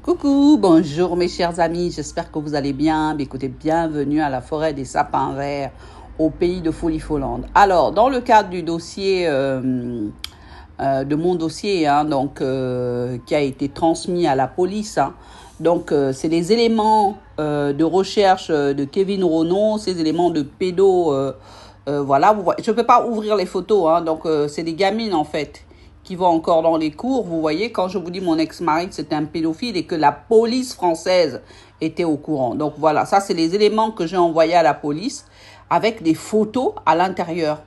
Coucou, bonjour mes chers amis, j'espère que vous allez bien. Écoutez, bienvenue à la forêt des sapins verts, au pays de Folie-Folande. Alors, dans le cadre du dossier, de mon dossier, qui a été transmis à la police, c'est les éléments de recherche de Kevin Renaud, ces éléments de pédo, voilà. Je ne peux pas ouvrir les photos, c'est des gamines en fait qui vont encore dans les cours. Vous voyez, quand je vous dis mon ex-mari, c'était un pédophile et que la police française était au courant. Donc voilà, ça c'est les éléments que j'ai envoyés à la police avec des photos à l'intérieur.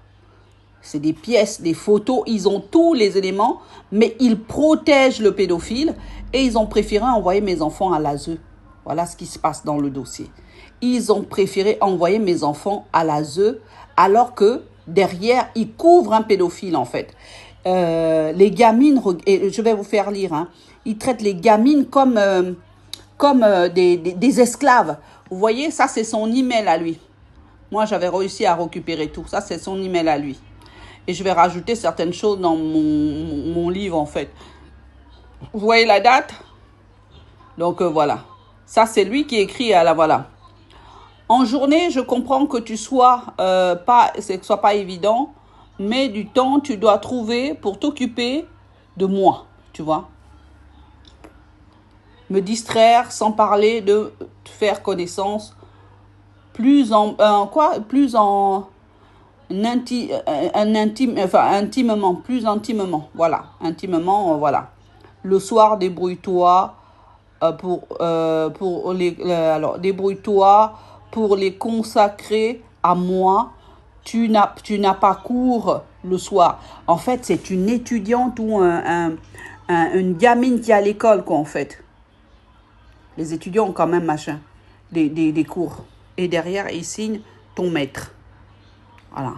C'est des pièces, des photos, ils ont tous les éléments, mais ils protègent le pédophile et ils ont préféré envoyer mes enfants à l'ASE. Voilà ce qui se passe dans le dossier. Ils ont préféré envoyer mes enfants à l'ASE alors que derrière, ils couvrent un pédophile en fait. Les gamines, et je vais vous faire lire, ils traitent les gamines comme des esclaves. Vous voyez, ça c'est son email à lui. Moi j'avais réussi à récupérer tout. Ça c'est son email à lui. Et je vais rajouter certaines choses dans mon livre en fait. Vous voyez la date? Donc voilà. Ça c'est lui qui écrit à la voilà. En journée, je comprends que tu sois que ce soit pas évident. Mais du temps, tu dois trouver pour t'occuper de moi, tu vois. Me distraire sans parler de faire connaissance. Intimement, plus intimement, voilà. Intimement, voilà. Le soir, débrouille-toi débrouille-toi pour les consacrer à moi. Tu n'as pas cours le soir. En fait, c'est une étudiante ou une gamine qui est à l'école, quoi, en fait. Les étudiants ont quand même, des cours. Et derrière, ils signent ton maître. Voilà.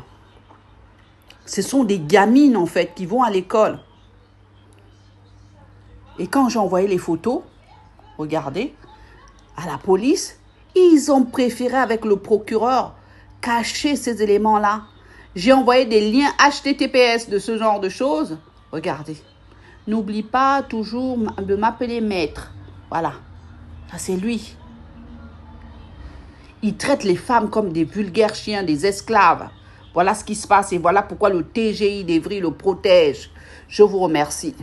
Ce sont des gamines, en fait, qui vont à l'école. Et quand j'ai envoyé les photos, regardez, à la police, ils ont préféré, avec le procureur, cacher ces éléments-là. J'ai envoyé des liens HTTPS de ce genre de choses. Regardez. N'oublie pas toujours de m'appeler maître. Voilà. Ça, c'est lui. Il traite les femmes comme des vulgaires chiens, des esclaves. Voilà ce qui se passe et voilà pourquoi le TGI d'Evry le protège. Je vous remercie.